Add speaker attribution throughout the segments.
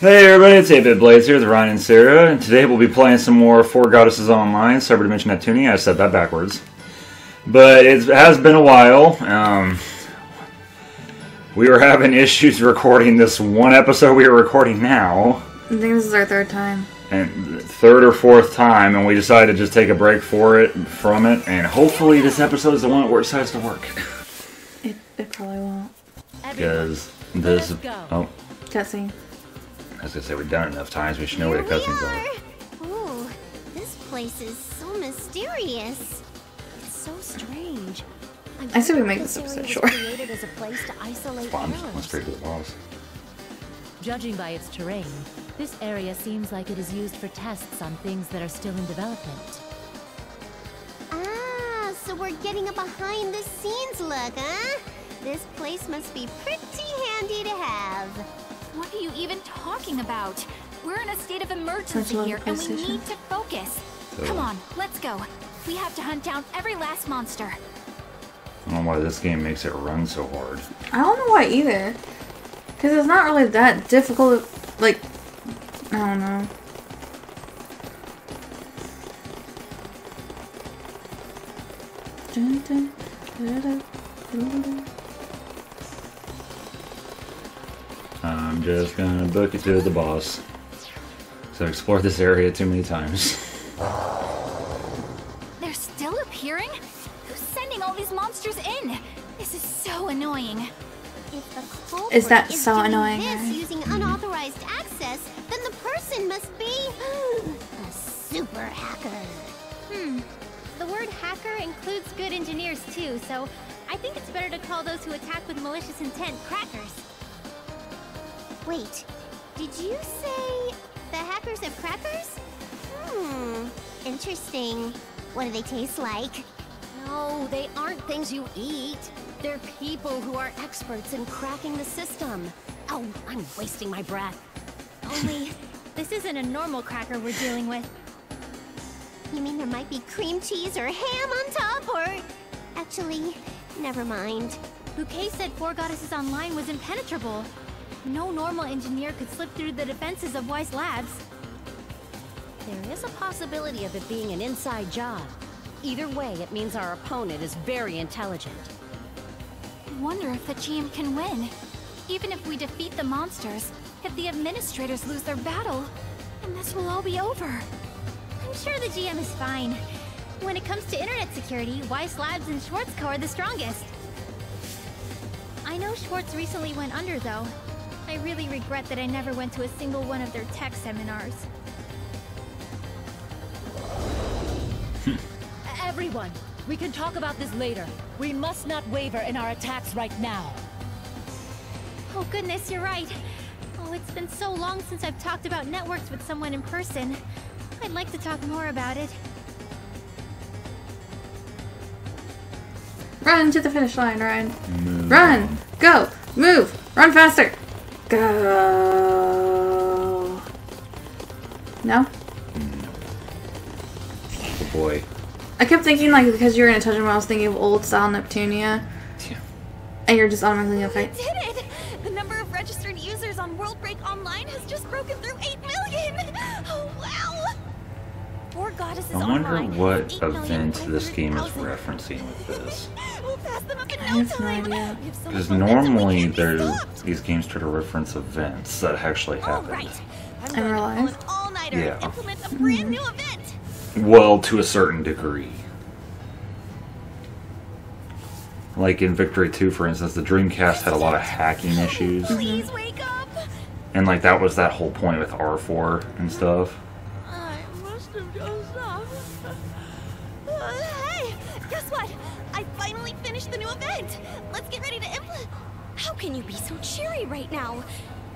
Speaker 1: Hey everybody, it's 8-Bit Blaze here with Ryan and Sarah, and today we'll be playing some more Four Goddesses Online, Cyberdimension Neptunia. I said that backwards. But it has been a while. We were having issues recording this one episode we are recording now.
Speaker 2: I think this is our third time.
Speaker 1: And third or fourth time, and we decided to just take a break from it, and hopefully this episode is the one where it decides to work.
Speaker 2: It probably won't.
Speaker 1: Because this... Oh.
Speaker 2: Cutscene.
Speaker 1: I was going to say, we've done it enough times, we should know where the cutscenes are.
Speaker 3: Ooh, this place is so mysterious. It's so strange.
Speaker 2: I say we make this episode short.
Speaker 1: Let's trade to the boss.
Speaker 4: Judging by its terrain, this area seems like it is used for tests on things that are still in development.
Speaker 3: Ah, so we're getting a behind-the-scenes look, huh? This place must be pretty handy to have.
Speaker 5: What are you even talking about? We're in a state of emergency here, and we need to focus. Come on, let's go. We have to hunt down every last monster.
Speaker 1: I don't know why this game makes it run so hard.
Speaker 2: I don't know why either. Because it's not really that difficult, like, I don't know. Dun, dun, dun, dun, dun, dun.
Speaker 1: I'm just gonna book it to the boss. So I've explored this area too many times.
Speaker 5: They're still appearing? Who's sending all these monsters in? This is so annoying.
Speaker 3: If the culprit
Speaker 2: Is that so
Speaker 3: doing
Speaker 2: annoying?
Speaker 3: this using unauthorized access, then the person must be a super hacker.
Speaker 6: The word hacker includes good engineers too, so I think it's better to call those who attack with malicious intent crackers.
Speaker 3: Wait, did you say the hackers have crackers? Interesting. What do they taste like?
Speaker 7: No, they aren't things you eat. They're people who are experts in cracking the system. Oh, I'm wasting my breath.
Speaker 6: Only, this isn't a normal cracker we're dealing with.
Speaker 3: You mean there might be cream cheese or ham on top, or... Actually, never mind.
Speaker 6: Bouquet said Four Goddesses Online was impenetrable. No normal engineer could slip through the defenses of Wise Labs.
Speaker 7: There is a possibility of it being an inside job. Either way, it means our opponent is very intelligent.
Speaker 5: I wonder if the GM can win. Even if we defeat the monsters, if the administrators lose their battle, then this will all be over.
Speaker 6: I'm sure the GM is fine. When it comes to internet security, Wise Labs and Schwartz Co. are the strongest. I know Schwartz recently went under, though. I really regret that I never went to a single one of their tech seminars.
Speaker 4: Everyone, we can talk about this later. We must not waver in our attacks right now.
Speaker 6: Oh goodness, you're right. Oh, it's been so long since I've talked about networks with someone in person. I'd like to talk more about it.
Speaker 2: Run to the finish line, Ryan. Run! Go! Move! Run faster! Go! No?
Speaker 1: Oh boy.
Speaker 2: I kept thinking, like, because you were gonna touch him, I was thinking of old style Neptunia.
Speaker 1: Yeah.
Speaker 2: And you're just automatically gonna fight.
Speaker 5: We did it! The number of registered users on World Break Online has just broken through 8 million! Oh, wow! Four Goddesses
Speaker 1: I wonder
Speaker 5: Online
Speaker 1: what
Speaker 5: has
Speaker 1: event this game is
Speaker 5: 8,900,000.
Speaker 1: referencing with this.
Speaker 5: We'll pass them up in
Speaker 2: I
Speaker 5: no
Speaker 2: have no
Speaker 5: time!
Speaker 2: idea.
Speaker 5: We have so
Speaker 1: Because
Speaker 5: much momentum, we
Speaker 1: normally
Speaker 5: can't be stopped.
Speaker 1: these games try to reference events that actually
Speaker 5: All
Speaker 1: happened.
Speaker 5: right. I'm
Speaker 2: In
Speaker 5: going to
Speaker 2: real
Speaker 5: pull an
Speaker 2: life?
Speaker 5: all-nighter
Speaker 1: Yeah.
Speaker 5: and implement a brand new event.
Speaker 1: Well, to a certain degree. Like in Victory 2, for instance, the Dreamcast had a lot of hacking issues.
Speaker 5: Please wake up!
Speaker 1: And like that was that whole point with R4 and stuff.
Speaker 5: I must have dozed off. Hey, guess what? I finally finished the new event. Let's get ready to implement.
Speaker 7: How can you be so cheery right now?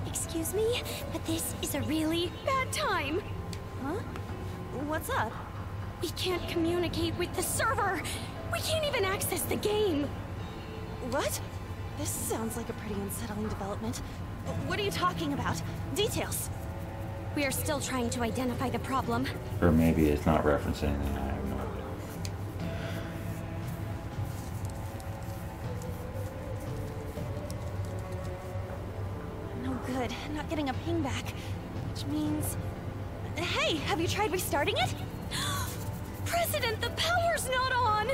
Speaker 7: Excuse me, but this is a really bad time.
Speaker 5: Huh? What's up?
Speaker 7: We can't communicate with the server. We can't even access the game.
Speaker 5: What? This sounds like a pretty unsettling development. What are you talking about? Details.
Speaker 7: We are still trying to identify the problem.
Speaker 1: Or maybe it's not referencing anything, I have no idea.
Speaker 5: No good. Not getting a ping back.
Speaker 8: Which means... Hey, have you tried restarting it? President, the power's not on!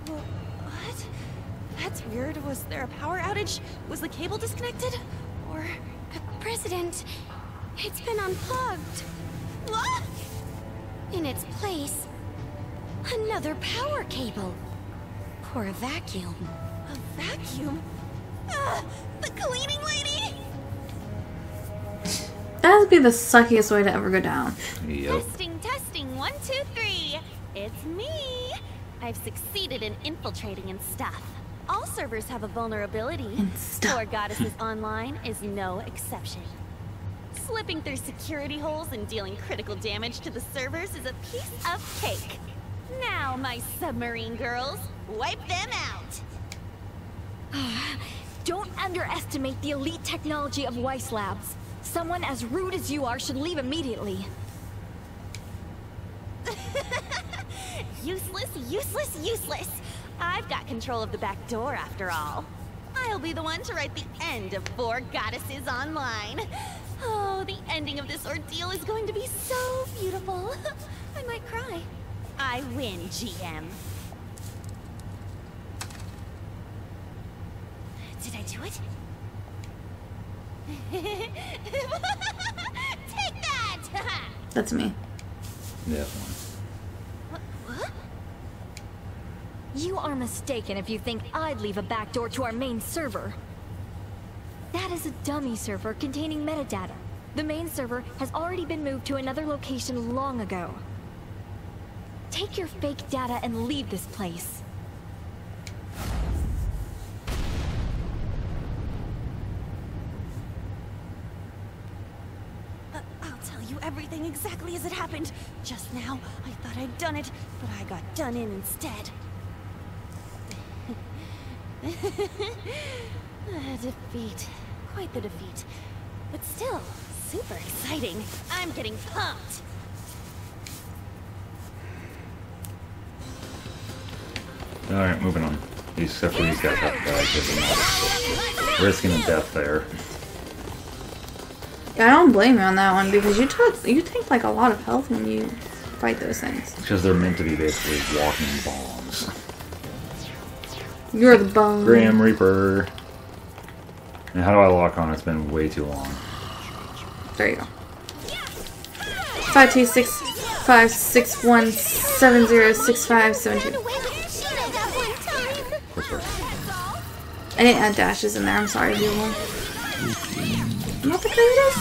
Speaker 8: What? That's weird. Was there a power outage? Was the cable disconnected? Or...
Speaker 3: President, it's been unplugged.
Speaker 8: What?
Speaker 3: In its place, another power cable. Or a vacuum.
Speaker 8: A vacuum? Ah, the cleaning lady?
Speaker 2: That would be the suckiest way to ever go down.
Speaker 1: Yep.
Speaker 8: Testing, 1, 2, 3. It's me. I've succeeded in infiltrating and stuff. All servers have a vulnerability.
Speaker 2: And stuff.
Speaker 8: Four Goddesses Online is no exception. Slipping through security holes and dealing critical damage to the servers is a piece of cake. Now, my submarine girls, wipe them out.
Speaker 6: Don't underestimate the elite technology of Weiss Labs. Someone as rude as you are should leave immediately.
Speaker 8: Useless. I've got control of the back door after all. I'll be the one to write the end of Four Goddesses Online. Oh, the ending of this ordeal is going to be so beautiful. I might cry. I win, GM. Did I do it? Take that!
Speaker 2: That's me.
Speaker 1: Definitely.
Speaker 8: What?
Speaker 6: You are mistaken if you think I'd leave a backdoor to our main server. That is a dummy server containing metadata. The main server has already been moved to another location long ago. Take your fake data and leave this place.
Speaker 8: I'll tell you everything exactly as it happened. Just now, I thought I'd done it, but I got done in instead. Defeat. Quite the defeat. But still, super exciting. I'm getting pumped.
Speaker 1: Alright, moving on. Except for these guys have to die because they're not risking a death there.
Speaker 2: Yeah, I don't blame you on that one because you take like a lot of health when you fight those things.
Speaker 1: Because they're meant to be basically walking bombs.
Speaker 2: You're the bomb.
Speaker 1: Grim Reaper. And how do I lock on? It's been way too long.
Speaker 2: There you go. 5265617065772. I didn't add dashes in there. I'm sorry, people. I'm not the greatest.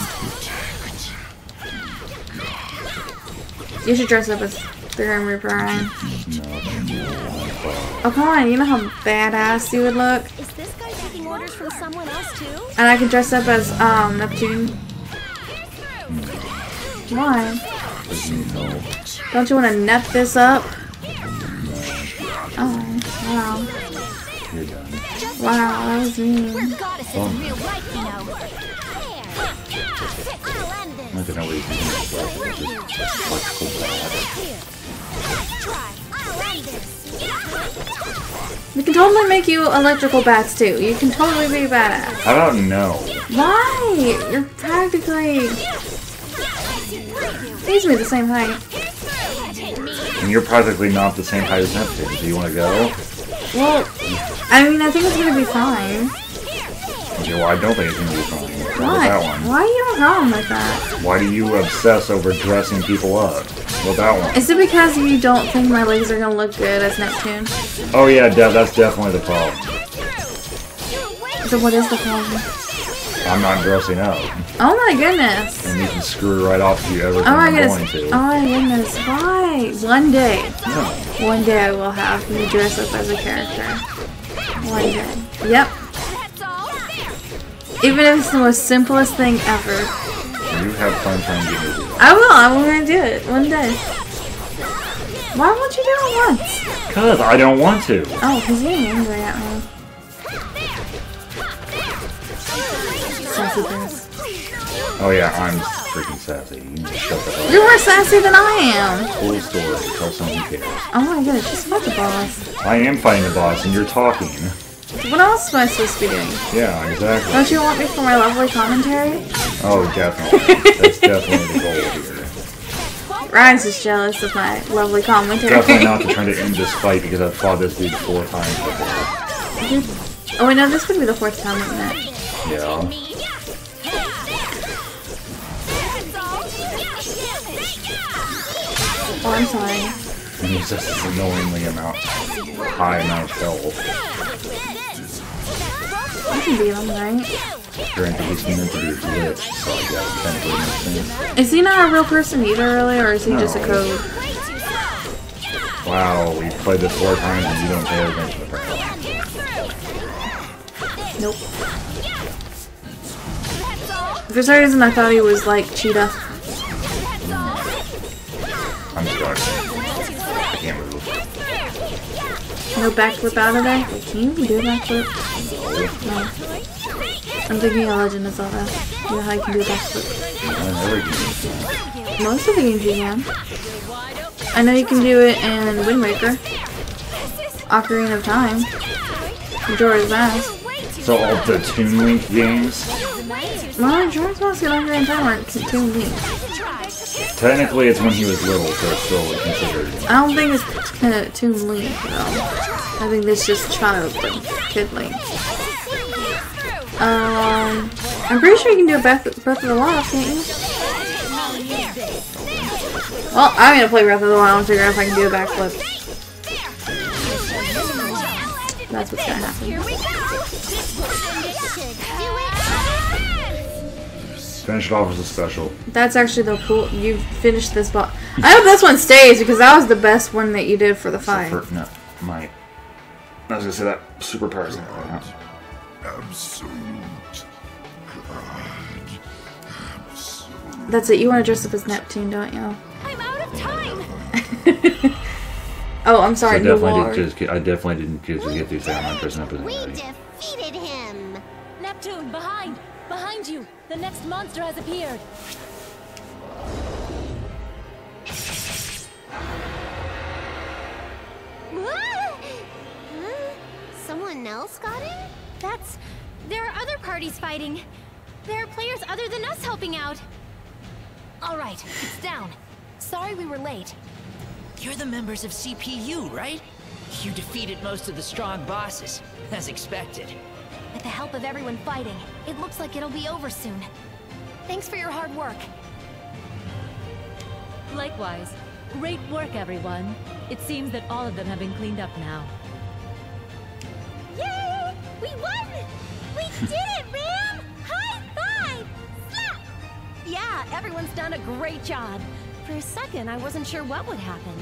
Speaker 2: You should dress up as the Grim Reaper, Ryan. Oh, come on. You know how badass you would look?
Speaker 7: Is this guy taking orders from someone else too?
Speaker 2: And I could dress up as Neptune. Why? Don't you want to nep this up? Oh, wow.
Speaker 1: You're done.
Speaker 2: Wow, that was mean.
Speaker 3: Goddess is real life, you know.
Speaker 1: I don't know what he's doing.
Speaker 2: We can totally make you electrical bats too. You can totally be badass.
Speaker 1: How about no?
Speaker 2: Why? You're practically basically the same height.
Speaker 1: And you're practically not the same height as Neptune. Do you want to go?
Speaker 2: Well, I mean, I think it's gonna be fine.
Speaker 1: Okay, well, I don't think it's going to be fine.
Speaker 2: Why?
Speaker 1: That one.
Speaker 2: Why are you a problem like that?
Speaker 1: Why do you obsess over dressing people up? With that one.
Speaker 2: Is it because you don't think my legs are gonna look good as Neptune?
Speaker 1: Oh yeah, that's definitely the problem.
Speaker 2: So what is the problem?
Speaker 1: I'm not dressing up.
Speaker 2: Oh my goodness!
Speaker 1: And you can screw right off to everything
Speaker 2: Oh my
Speaker 1: I'm
Speaker 2: goodness!
Speaker 1: going
Speaker 2: Oh
Speaker 1: to.
Speaker 2: my goodness! Why? One day.
Speaker 1: No.
Speaker 2: One day I will have you dress up as a character. One day. Yep. Even if it's the most simplest thing ever.
Speaker 1: You have fun trying to get me to do that.
Speaker 2: I will. I'm gonna do it one day. Why won't you do it once?
Speaker 1: Because I don't want to.
Speaker 2: Oh, because you're angry at me. Sassy face.
Speaker 1: Oh yeah, I'm freaking sassy. You need to shut the hell up.
Speaker 2: You're more sassy than I am.
Speaker 1: Cool story. Tell someone who cares.
Speaker 2: Oh my goodness, just fight the boss.
Speaker 1: I am fighting the boss and you're talking.
Speaker 2: What else am I supposed to be doing?
Speaker 1: Yeah, exactly.
Speaker 2: Don't you want me for my lovely commentary?
Speaker 1: Oh, definitely. That's definitely
Speaker 2: Ryan's just jealous of my lovely commentary.
Speaker 1: Definitely not to try to end this fight because I've fought this dude 4 times before.
Speaker 2: Oh wait, no, this would be the 4th time, wouldn't it?
Speaker 1: Yeah.
Speaker 2: Oh, I'm sorry.
Speaker 1: And he's just this annoyingly high amount of health.
Speaker 2: You can beat him, right?
Speaker 1: Granted, he's meant to be glitched, so I guess technically makes sense.
Speaker 2: Is he not a real person either, really, or is he just a code?
Speaker 1: Wow, we played this 4 times and you don't pay attention to the problem.
Speaker 2: Nope. For some reason, I thought he was like Cheetah.
Speaker 1: I'm stuck. I can't move.
Speaker 2: No backflip out of there? Wait, can you do a backflip? No. I'm thinking of Legend of Zelda. You know how you can do a backflip? Most of the games you can. I know you can do it in Wind Waker. Ocarina of Time. Majora's Mask.
Speaker 1: So all the Toon Link games?
Speaker 2: Well, Majora's Mask and Ocarina of Time aren't Toon Link.
Speaker 1: Technically it's when he was little, so it's still considered.
Speaker 2: I don't think it's Toon Link, though. I think this just child, like, Kid Link. I'm pretty sure you can do a Breath of the Wild, can't you? Well, I'm gonna play Breath of the Wild and figure out if I can do a backflip. That's what's gonna happen.
Speaker 1: Finish it off as a special.
Speaker 2: That's actually the cool. You finished this boss. I hope this one stays because that was the best one that you did for the fight.
Speaker 1: I was gonna say that superpowers in it right now.
Speaker 9: Absolute God.
Speaker 2: That's it. You want to dress up as Neptune, don't you?
Speaker 5: I'm out of time.
Speaker 2: Oh, I'm sorry.
Speaker 1: So I definitely didn't get to say I'm not dressing up as
Speaker 3: We
Speaker 1: anybody.
Speaker 3: defeated him.
Speaker 4: Neptune, behind! Behind you! The next monster has appeared!
Speaker 3: Someone else got him?
Speaker 6: There are other parties fighting. There are players other than us helping out.
Speaker 5: All right, it's down. Sorry we were late.
Speaker 10: You're the members of CPU, right? You defeated most of the strong bosses, as expected.
Speaker 5: With the help of everyone fighting, it looks like it'll be over soon. Thanks for your hard work.
Speaker 4: Likewise. Great work, everyone. It seems that all of them have been cleaned up now.
Speaker 6: Yay! We won! We did it, Ram! High five! Slap!
Speaker 7: Yeah, everyone's done a great job. For a second, I wasn't sure what would happen.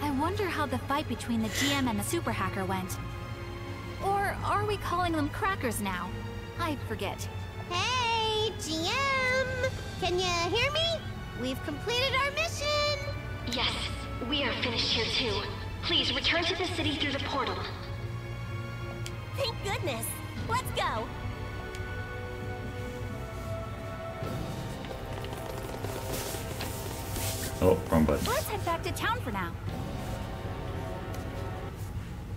Speaker 5: I wonder how the fight between the GM and the super hacker went. Or are we calling them crackers now? I forget.
Speaker 3: Hey, GM! Can you hear me? We've completed our mission!
Speaker 11: Yes, we are finished here too. Please return to the city through the portal.
Speaker 6: Thank goodness! Let's go!
Speaker 1: Oh, wrong button.
Speaker 5: Let's head back to town for now.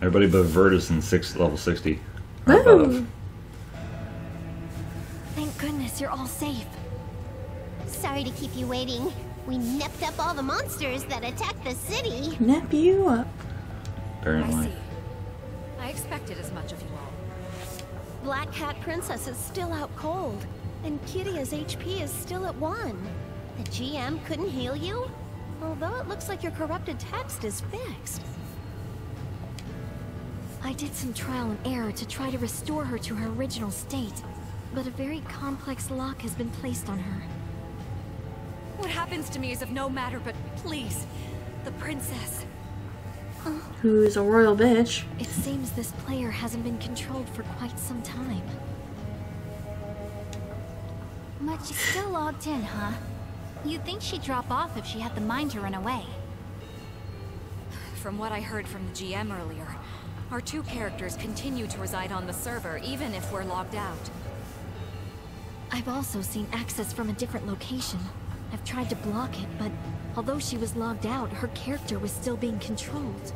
Speaker 1: Everybody but Virtus in level 60.
Speaker 2: Woo!
Speaker 5: Thank goodness you're all safe.
Speaker 3: Sorry to keep you waiting. We nipped up all the monsters that attacked the city.
Speaker 2: Nip you up.
Speaker 1: Apparently.
Speaker 5: I expected as much of you all.
Speaker 7: Black Cat Princess is still out cold, and Kiria's HP is still at 1. The GM couldn't heal you? Although it looks like your corrupted text is fixed.
Speaker 11: I did some trial and error to try to restore her to her original state, but a very complex lock has been placed on her.
Speaker 5: What happens to me is of no matter, but please, the princess.
Speaker 2: Who's a royal bitch.
Speaker 11: It seems this player hasn't been controlled for quite some time.
Speaker 5: But she's still logged in, huh? You'd think she'd drop off if she had the mind to run away.
Speaker 12: From what I heard from the GM earlier, our 2 characters continue to reside on the server even if we're logged out.
Speaker 11: I've also seen access from a different location. I've tried to block it, but although she was logged out, her character was still being controlled.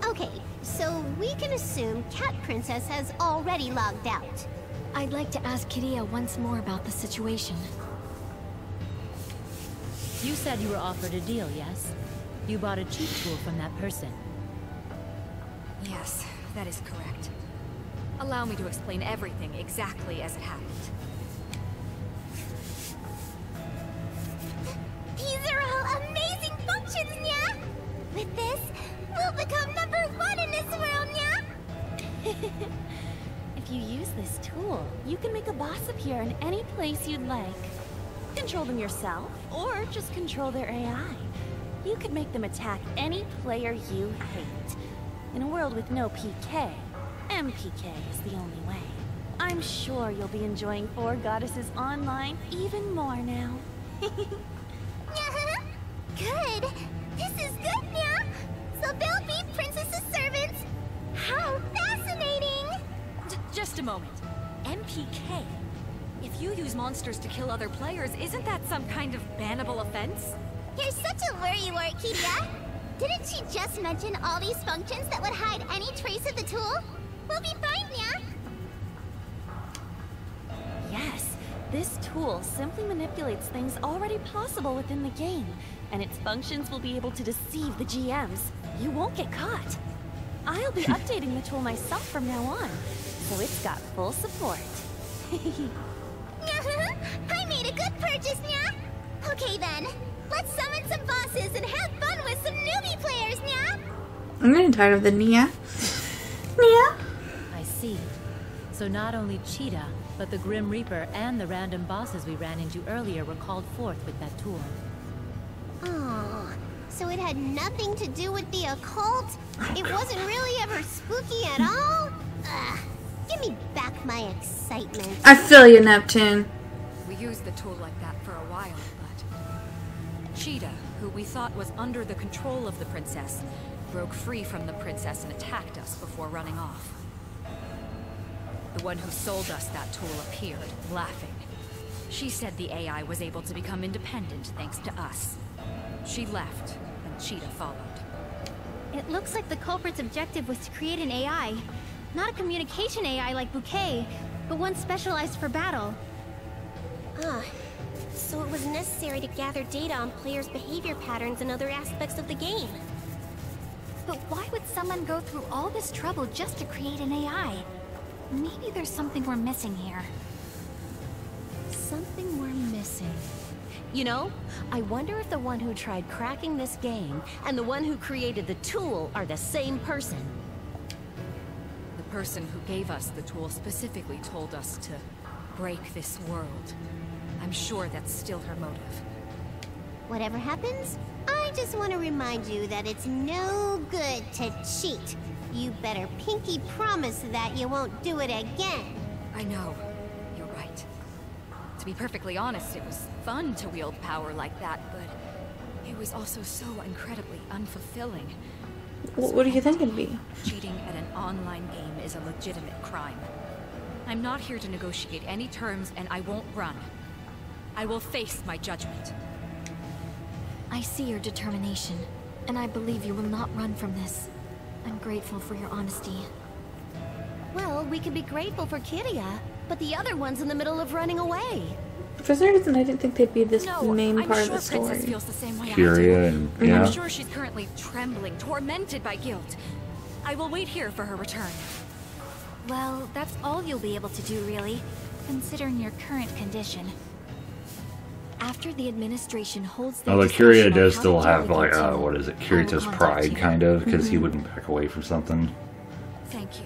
Speaker 3: Okay, so we can assume Cat Princess has already logged out.
Speaker 11: I'd like to ask Kiria once more about the situation.
Speaker 4: You said you were offered a deal, yes? You bought a cheat tool from that person.
Speaker 12: Yes, that is correct. Allow me to explain everything exactly as it happened.
Speaker 3: These are all amazing functions, Nya! With this, we'll become #1 in this world, Nya!
Speaker 7: If you use this tool, you can make a boss appear in any place you'd like. Control them yourself, or just control their AI. You could make them attack any player you hate. In a world with no PK, MPK is the only way. I'm sure you'll be enjoying Four Goddesses Online even more now.
Speaker 3: Good! This is good, Nya! So they'll be Princess's servants! How fascinating!
Speaker 12: Just a moment. MPK? If you use monsters to kill other players, isn't that some kind of bannable offense?
Speaker 3: You're such a worrywart, Kiria! Didn't she just mention all these functions that would hide any trace of the tool? We'll be fine, Nya!
Speaker 7: Yes, this tool simply manipulates things already possible within the game, and its functions will be able to deceive the GMs. You won't get caught. I'll be updating the tool myself from now on, so it's got full support.
Speaker 3: I made a good purchase, Nya! Okay then, let's summon some bosses and have fun with some newbie players, Nya!
Speaker 2: I'm getting tired of the Nya. Nya?
Speaker 4: I see. So not only Cheetah, but the Grim Reaper and the random bosses we ran into earlier were called forth with that tool.
Speaker 3: Oh, so it had nothing to do with the occult? It wasn't really ever spooky at all? Ugh, give me back my excitement.
Speaker 2: I feel you, Neptune.
Speaker 12: We used the tool like that for a while, but... Cheetah, who we thought was under the control of the princess, broke free from the princess and attacked us before running off. The one who sold us that tool appeared, laughing. She said the AI was able to become independent thanks to us. She left, and Cheetah followed.
Speaker 6: It looks like the culprit's objective was to create an AI. Not a communication AI like Bouquet, but one specialized for battle.
Speaker 3: Ah, so it was necessary to gather data on players' behavior patterns and other aspects of the game.
Speaker 5: But why would someone go through all this trouble just to create an AI? Maybe there's something we're missing here.
Speaker 7: Something we're missing. You know, I wonder if the one who tried cracking this game and the one who created the tool are the same person.
Speaker 12: The person who gave us the tool specifically told us to break this world. I'm sure that's still her motive.
Speaker 3: Whatever happens, I just want to remind you that it's no good to cheat. You better pinky promise that you won't do it again.
Speaker 12: I know. You're right. To be perfectly honest, it was fun to wield power like that, but it was also so incredibly unfulfilling.
Speaker 2: What do you think it'd be?
Speaker 12: Cheating at an online game is a legitimate crime. I'm not here to negotiate any terms, and I won't run. I will face my judgment.
Speaker 11: I see your determination, and I believe you will not run from this. I'm grateful for your honesty.
Speaker 7: Well, we could be grateful for Kiria, but the other one's in the middle of running away.
Speaker 2: For some reason, I didn't think they'd be this main part of the story.
Speaker 12: Princess feels the same way
Speaker 1: Kiria and yeah.
Speaker 12: I'm sure she's currently trembling, tormented by guilt. I will wait here for her return.
Speaker 5: Well, that's all you'll be able to do, really, considering your current condition.
Speaker 11: After the administration holds
Speaker 1: Although Kiria does still have, like, what is it, Kirita's pride, kind of, because he wouldn't back away from something.
Speaker 12: Thank you.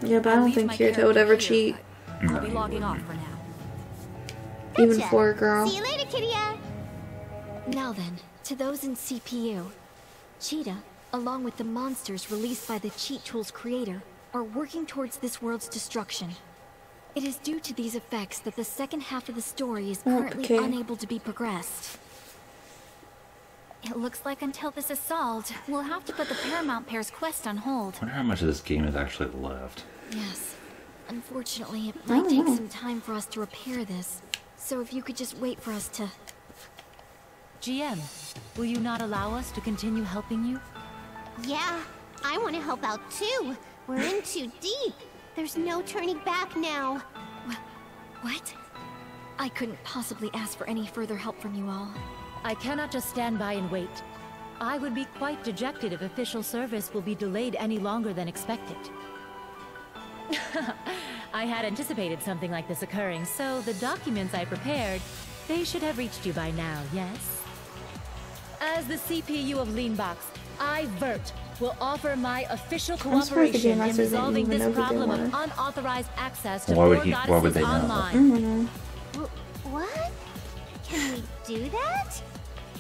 Speaker 2: Yeah, but I don't think Kirita would ever cheat.
Speaker 12: I'll be logging off for now.
Speaker 2: Even for a girl.
Speaker 3: See you later, Kiria!
Speaker 11: Now then, to those in CPU. Cheetah, along with the monsters released by the cheat tool's creator, are working towards this world's destruction. It is due to these effects that the second half of the story is currently unable to be progressed.
Speaker 5: It looks like until this is solved, we'll have to put the Paramount Pair's quest on hold.
Speaker 1: I wonder how much of this game is actually left.
Speaker 11: Yes. Unfortunately, it might take some time for us to repair this. So if you could just wait for us to...
Speaker 4: GM, will you not allow us to continue helping you?
Speaker 3: Yeah, I want to help out too. We're in too deep. There's no turning back now.
Speaker 11: I couldn't possibly ask for any further help from you all.
Speaker 4: I cannot just stand by and wait. I would be quite dejected if official service will be delayed any longer than expected. I had anticipated something like this occurring, so the documents I prepared, they should have reached you by now, yes? As the CPU of Leanbox, I, Vert, will offer my official cooperation in resolving this problem of unauthorized access to Four Goddesses Online.
Speaker 3: What? Can we do that?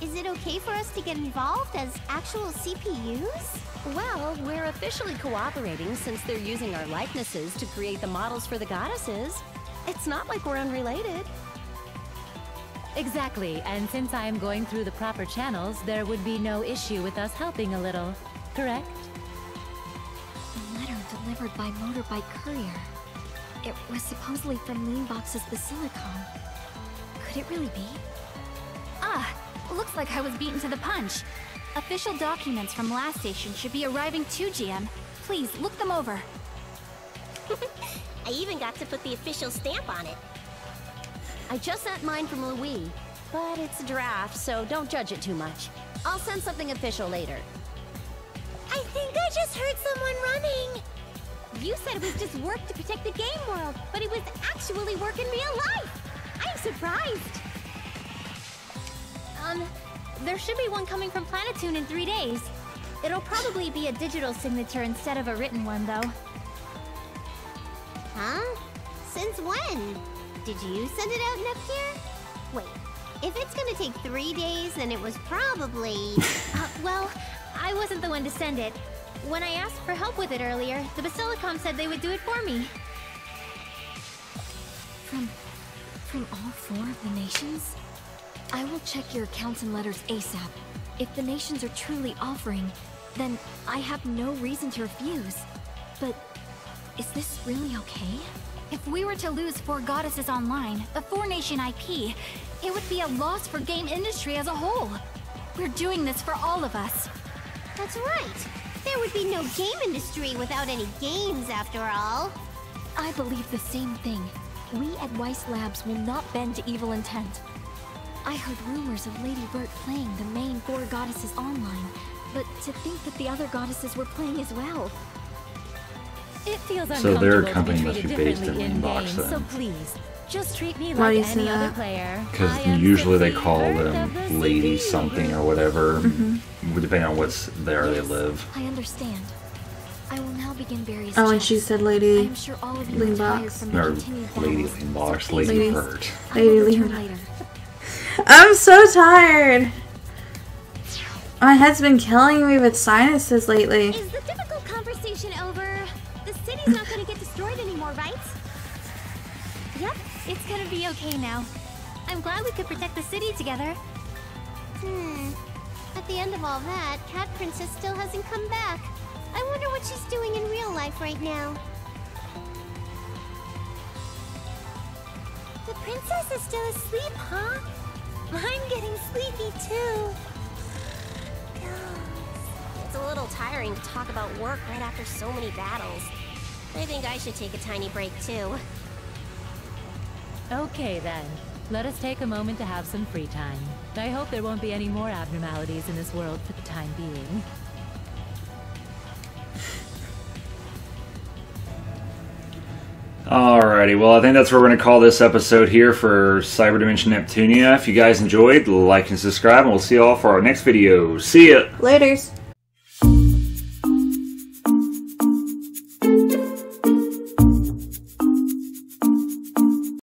Speaker 3: Is it okay for us to get involved as actual CPUs?
Speaker 7: Well, we're officially cooperating since they're using our likenesses to create the models for the goddesses. It's not like we're unrelated.
Speaker 4: Exactly, and since I am going through the proper channels, there would be no issue with us helping a little, correct?
Speaker 11: A letter delivered by motorbike courier. It was supposedly from Leanbox's Basilicom. Could it really be?
Speaker 5: Ah, looks like I was beaten to the punch. Official documents from last station should be arriving too, GM. Please, look them over.
Speaker 3: I even got to put the official stamp on it.
Speaker 7: I just sent mine from Louis, but it's a draft, so don't judge it too much. I'll send something official later.
Speaker 3: I think I just heard someone running.
Speaker 6: You said it was just work to protect the game world, but it was actually work in real life. I'm surprised. There should be one coming from Planetoon in 3 days. It'll probably be a digital signature instead of a written one, though.
Speaker 3: Huh? Since when? Did you send it out, Neptune? Wait, if it's gonna take 3 days, then it was probably...
Speaker 6: Well, I wasn't the one to send it. When I asked for help with it earlier, the Basilicom said they would do it for me.
Speaker 11: From all 4 of the nations? I will check your accounts and letters ASAP. If the nations are truly offering, then I have no reason to refuse. But is this really okay?
Speaker 5: If we were to lose Four Goddesses Online, the 4-nation IP, it would be a loss for game industry as a whole. We're doing this for all of us.
Speaker 3: That's right. There would be no game industry without any games, after all.
Speaker 11: I believe the same thing. We at Weiss Labs will not bend to evil intent. I heard rumors of Lady Vert playing the main 4 Goddesses Online, but to think that the other goddesses were playing as well.
Speaker 4: It feels
Speaker 1: so their
Speaker 4: uncomfortable
Speaker 1: company
Speaker 4: to be
Speaker 1: must be
Speaker 4: treated
Speaker 1: based in
Speaker 4: differently
Speaker 1: Leanbox
Speaker 4: in-game,
Speaker 1: then.
Speaker 4: so please, just treat me
Speaker 2: Why do
Speaker 4: like
Speaker 2: you say
Speaker 4: any other
Speaker 2: that?
Speaker 4: player.
Speaker 1: Because usually they call them Lady something or whatever, depending on what's there they live.
Speaker 11: I understand. I will now begin various
Speaker 2: Oh, and
Speaker 11: checks.
Speaker 2: she said
Speaker 11: I
Speaker 2: Lady
Speaker 11: am sure all of you are tired from the
Speaker 1: Or
Speaker 11: continued
Speaker 1: Lady
Speaker 11: battles,
Speaker 1: Leanbox,
Speaker 11: so
Speaker 1: Lady
Speaker 11: please
Speaker 1: Vert.
Speaker 11: I will
Speaker 2: Lady
Speaker 11: return
Speaker 2: Leanbox.
Speaker 11: later.
Speaker 2: I'm so tired. My head's been killing me with sinuses lately.
Speaker 6: Is the difficult conversation over? The city's not gonna get destroyed anymore, right? Yep, it's gonna be okay now. I'm glad we could protect the city together.
Speaker 3: At the end of all that, Cat Princess still hasn't come back. I wonder what she's doing in real life right now.
Speaker 6: The princess is still asleep, huh? I'm getting sleepy too.
Speaker 3: It's a little tiring to talk about work right after so many battles. I think I should take a tiny break too.
Speaker 4: Okay then, let us take a moment to have some free time. I hope there won't be any more abnormalities in this world for the time being.
Speaker 1: Alrighty, well I think that's where we're going to call this episode here for Cyberdimension Neptunia. If you guys enjoyed, like and subscribe, and we'll see you all for our next video. See ya!
Speaker 2: Laters.